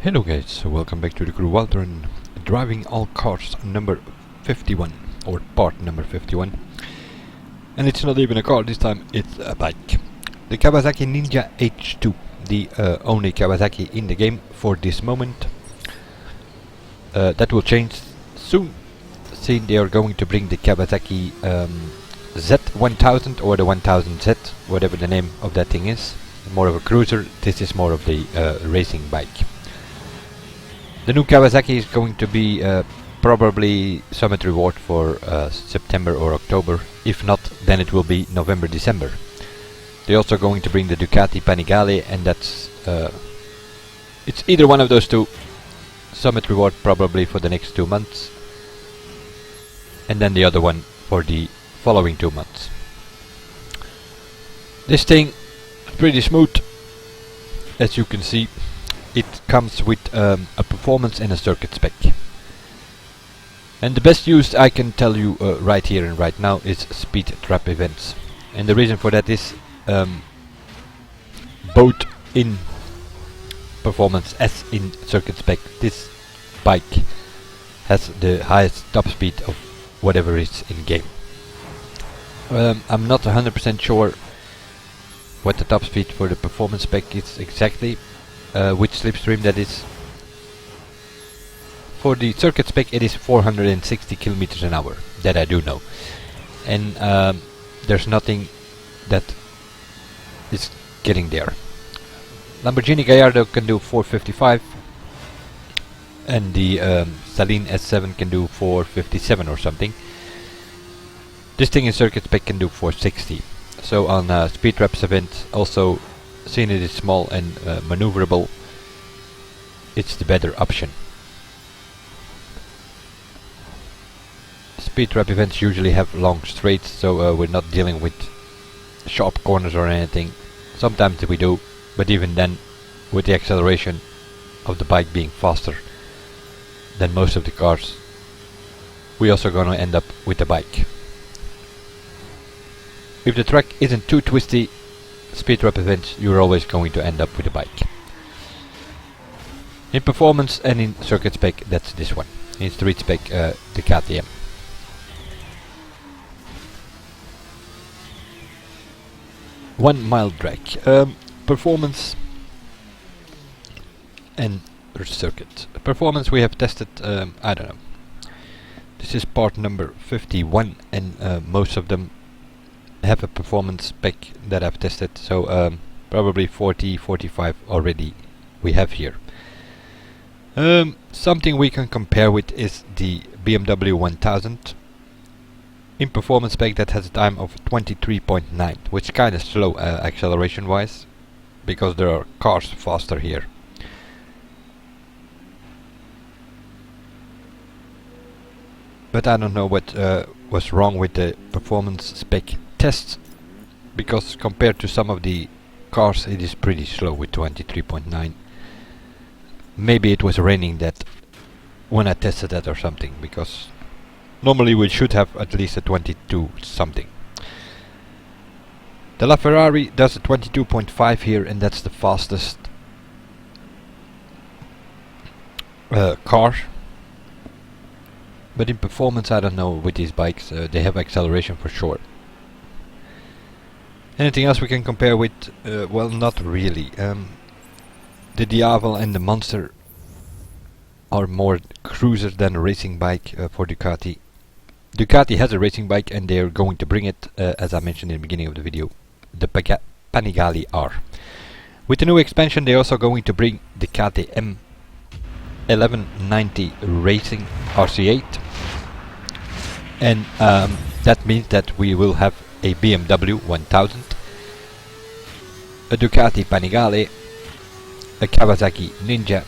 Hello guys, so welcome back to the crew Walter and driving all cars number 51 or part number 51. And it's not even a car this time, it's a bike. The Kawasaki Ninja H2, the only Kawasaki in the game for this moment. That will change soon, seeing they are going to bring the Kawasaki Z1000 or the 1000Z, whatever the name of that thing is. More of a cruiser, this is more of the racing bike. The new Kawasaki is going to be probably Summit Reward for September or October. If not, then it will be November, December. They're also going to bring the Ducati Panigale, and that's it's either one of those two. Summit Reward probably for the next 2 months, and then the other one for the following 2 months. This thing is pretty smooth, as you can see. It comes with a performance and a circuit spec. And the best use I can tell you right here and right now is Speedtrap events. And the reason for that is both in performance as in circuit spec, this bike has the highest top speed of whatever is in game. I'm not 100% sure what the top speed for the performance spec is exactly. Which slipstream that is. For the circuit spec it is 460 kilometers an hour, that I do know. And there's nothing that is getting there. Lamborghini Gallardo can do 455 and the Saleen S7 can do 457 or something. This thing in circuit spec can do 460. So on Speedtrap's event, also seeing it is small and maneuverable, it's the better option. Speedtrap events usually have long straights, so we're not dealing with sharp corners or anything. Sometimes we do, but even then, with the acceleration of the bike being faster than most of the cars, we also gonna end up with the bike. If the track isn't too twisty, Speedtrap events, you're always going to end up with a bike. In performance and in circuit spec, that's this one. In street spec, the KTM. One mile drag. Performance and circuit. Performance we have tested, I don't know. This is part number 51 and most of them have a performance spec that I've tested, so probably 40-45 already we have here. Something we can compare with is the BMW 1000 in performance spec that has a time of 23.9, which kinda slow acceleration wise, because there are cars faster here. But I don't know what was wrong with the performance spec tests, because compared to some of the cars it is pretty slow with 23.9. Maybe it was raining that when I tested that or something, because normally we should have at least a 22 something. The LaFerrari does a 22.5 here, and that's the fastest car. But in performance I don't know with these bikes, they have acceleration for sure. Anything else we can compare with? Well, not really. The Diavel and the Monster are more cruiser than a racing bike for Ducati. Ducati has a racing bike and they are going to bring it, as I mentioned in the beginning of the video, the Panigale R. With the new expansion they're also going to bring the KTM 1190 Racing RC8, and that means that we will have a BMW 1000, a Ducati Panigale, a Kawasaki Ninja,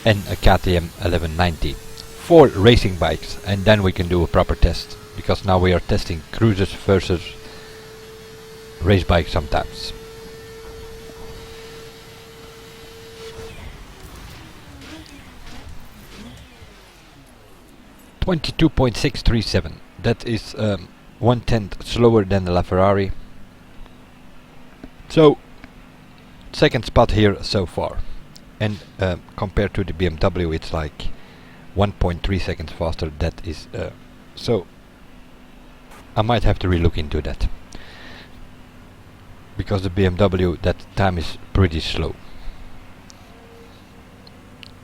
and a KTM 1190. 4 racing bikes, and then we can do a proper test, because now we are testing cruisers versus race bikes sometimes. .637. That is 1/10 slower than the LaFerrari. So, second spot here so far. and compared to the BMW it's like 1.3 seconds faster. That is so I might have to relook into that, because the BMW, that time is pretty slow.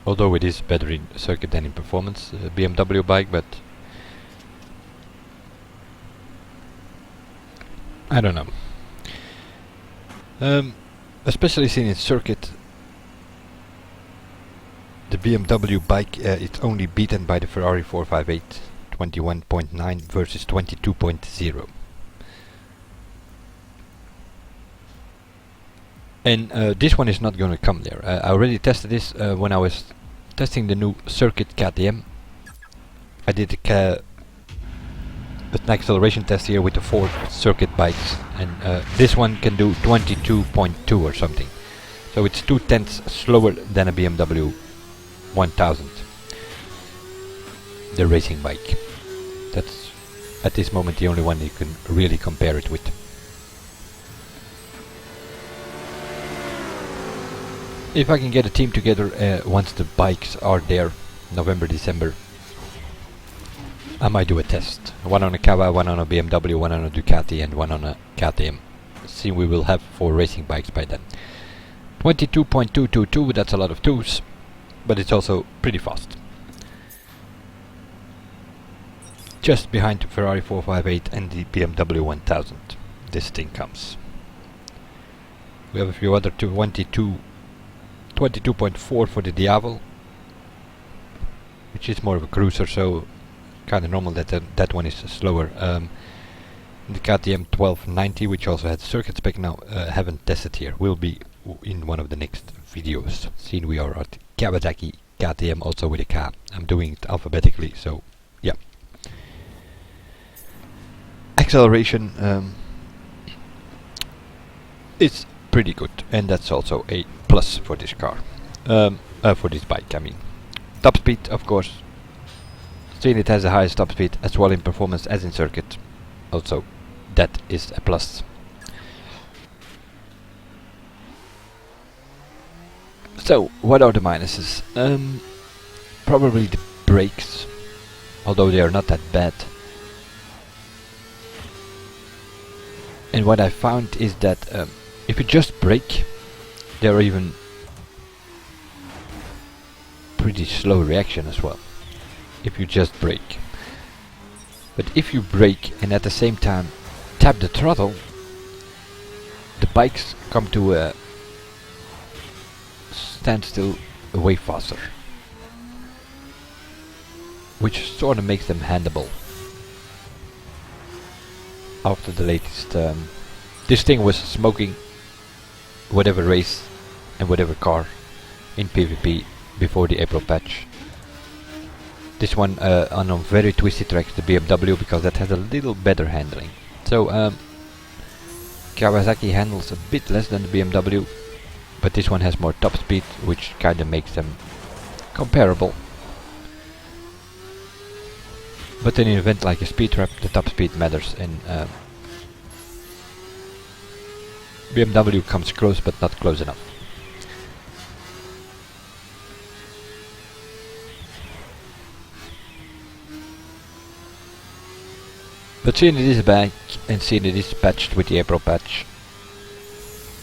Although it is better in circuit than in performance, BMW bike, but I don't know. Especially since in circuit, the BMW bike it's only beaten by the Ferrari 458, 21.9 versus 22.0. And this one is not going to come there. I already tested this when I was testing the new circuit KTM. I did an acceleration test here with the 4 circuit bikes, and this one can do 22.2 or something. So it's 2/10 slower than a BMW 1000, the racing bike. That's at this moment the only one you can really compare it with. If I can get a team together once the bikes are there, November, December, I might do a test. One on a Kawa, one on a BMW, one on a Ducati, and one on a KTM. See, we will have 4 racing bikes by then. 22.222, that's a lot of 2s, but it's also pretty fast. Just behind the Ferrari 458 and the BMW 1000, this thing comes. We have a few other 22.4 for the Diavel, which is more of a cruiser, so kind of normal that that one is slower. The KTM 1290, which also has circuit spec now, haven't tested here. Will be in one of the next videos. Seeing we are at Kawasaki KTM, also with a K. I'm doing it alphabetically, so yeah. Acceleration is pretty good, and that's also a plus for this car, for this bike I mean. Top speed, of course, seeing it has the highest top speed as well in performance as in circuit, also that is a plus. So what are the minuses? Probably the brakes, although they are not that bad. And what I found is that if you just brake, there are even pretty slow reaction as well, if you just brake. But if you brake and at the same time tap the throttle, the bikes come to a standstill way faster, which sort of makes them handleable. After the latest, this thing was smoking whatever race and whatever car in PvP before the April patch. This one on a very twisty tracks, the BMW, because that has a little better handling. So Kawasaki handles a bit less than the BMW, but this one has more top speed, which kind of makes them comparable. But in an event like a Speedtrap, the top speed matters, and BMW comes close, but not close enough. But seeing it is back and seeing it is patched with the April patch,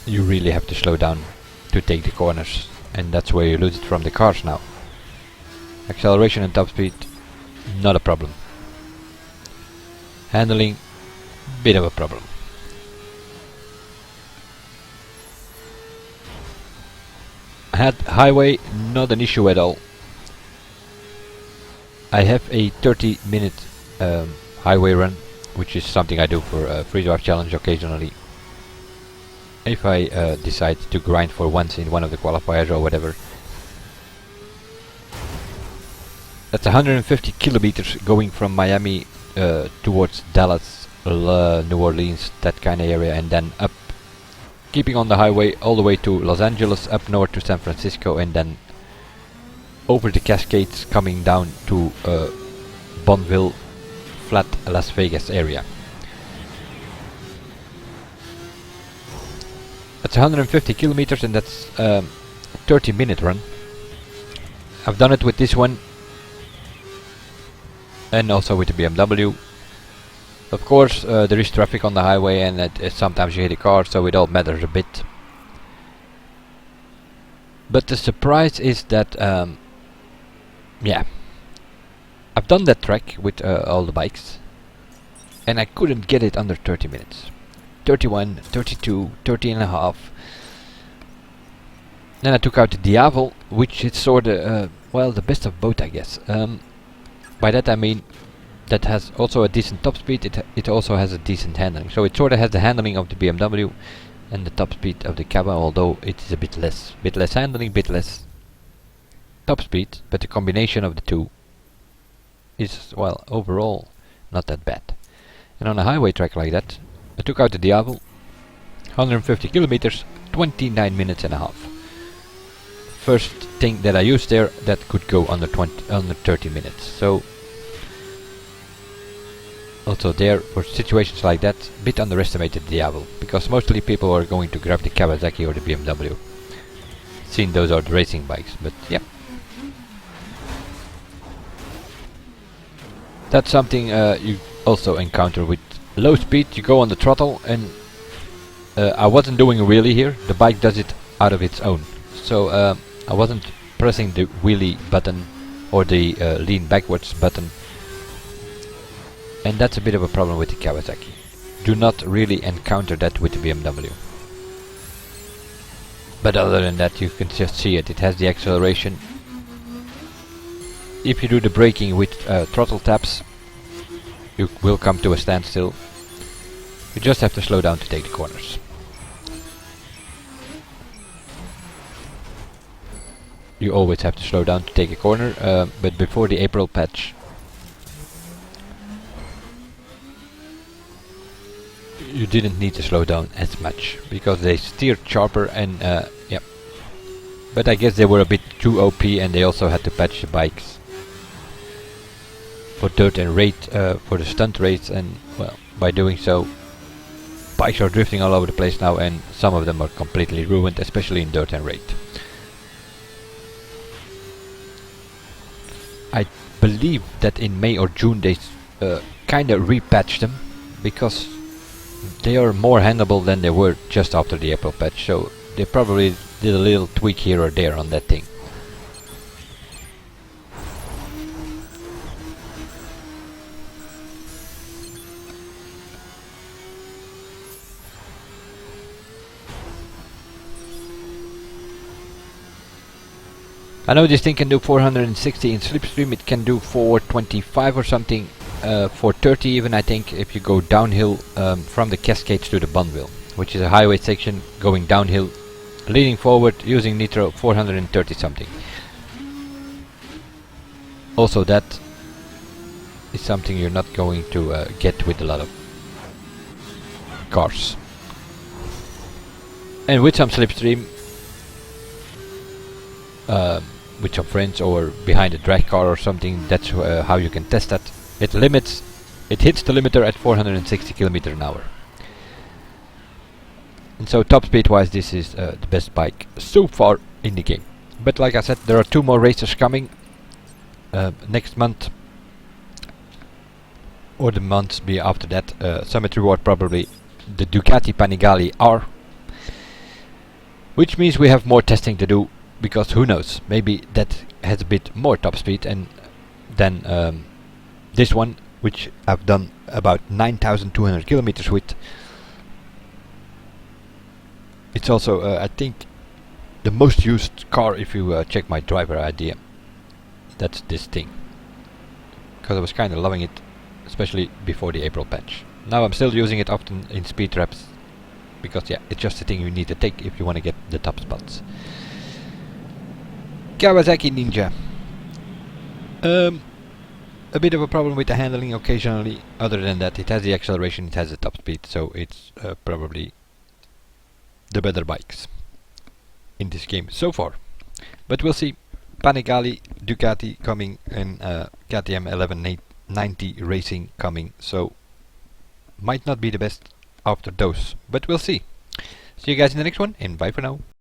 you really have to slow down to take the corners, and that's where you lose it from the cars now. Acceleration and top speed, not a problem. Handling, bit of a problem. Highway, not an issue at all. I have a 30-minute highway run, which is something I do for a free drive challenge occasionally. If I decide to grind for once in one of the qualifiers or whatever. That's 150 kilometers going from Miami towards Dallas, New Orleans, that kind of area, and then up, keeping on the highway all the way to Los Angeles, up north to San Francisco, and then over the Cascades coming down to Bonneville, flat Las Vegas area. That's 150 kilometers, and that's 30-minute run. I've done it with this one and also with the BMW. Of course, there is traffic on the highway, and sometimes you hit a car, so it all matters a bit. But the surprise is that, yeah, I've done that track with all the bikes, and I couldn't get it under 30 minutes. 31, 32, 30 and a half. Then I took out the Diavel, which is sort of, well, the best of both, I guess. By that I mean that has also a decent top speed, it also has a decent handling. So it sort of has the handling of the BMW and the top speed of the Kawa, although it is a bit less handling, bit less top speed, but the combination of the two is, well, overall not that bad. And on a highway track like that, I took out the Diavel, 150 kilometers, 29 minutes and a half. First thing that I used there that could go under 30 minutes. So also there, for situations like that, a bit underestimated the Diavel, because mostly people are going to grab the Kawasaki or the BMW. Seeing those are the racing bikes, but yeah. That's something you also encounter with low speed. You go on the throttle, and I wasn't doing a wheelie here, the bike does it out of its own. So I wasn't pressing the wheelie button or the lean backwards button, and that's a bit of a problem with the Kawasaki. Do not really encounter that with the BMW. But other than that, you can just see it. It has the acceleration. If you do the braking with throttle taps, you will come to a standstill. You just have to slow down to take the corners. You always have to slow down to take a corner, but before the April patch, you didn't need to slow down as much, because they steered sharper and yeah. But I guess they were a bit too OP, and they also had to patch the bikes for dirt and raid, for the stunt race, and well, by doing so, bikes are drifting all over the place now, and some of them are completely ruined, especially in dirt and raid. I believe that in May or June they kinda repatched them, because they are more handleable than they were just after the April patch, so they probably did a little tweak here or there on that thing. I know this thing can do 460 in slipstream, it can do 425 or something, 430 even, I think, if you go downhill from the Cascades to the Bonville, which is a highway section going downhill, leaning forward, using nitro, 430 something. Also that is something you're not going to get with a lot of cars. And with some slipstream, with some friends or behind a drag car or something, that's how you can test that. It hits the limiter at 460 km an hour. And so top speed wise, this is the best bike so far in the game. But like I said, there are 2 more races coming next month, or the months be after that. Summit Reward probably the Ducati Panigale R, which means we have more testing to do, because who knows, maybe that has a bit more top speed and than this one, which I've done about 9,200 kilometers with. It's also I think the most used car if you check my driver idea. That's this thing, because I was kind of loving it, especially before the April patch. Now I'm still using it often in Speedtraps, because yeah, it's just the thing you need to take if you want to get the top spots. Kawasaki Ninja. A bit of a problem with the handling occasionally. Other than that, it has the acceleration, it has the top speed, so it's probably the better bikes in this game so far. But we'll see. Panigale, Ducati coming, and KTM 1190 Racing coming, so might not be the best after those, but we'll see. See you guys in the next one, and bye for now.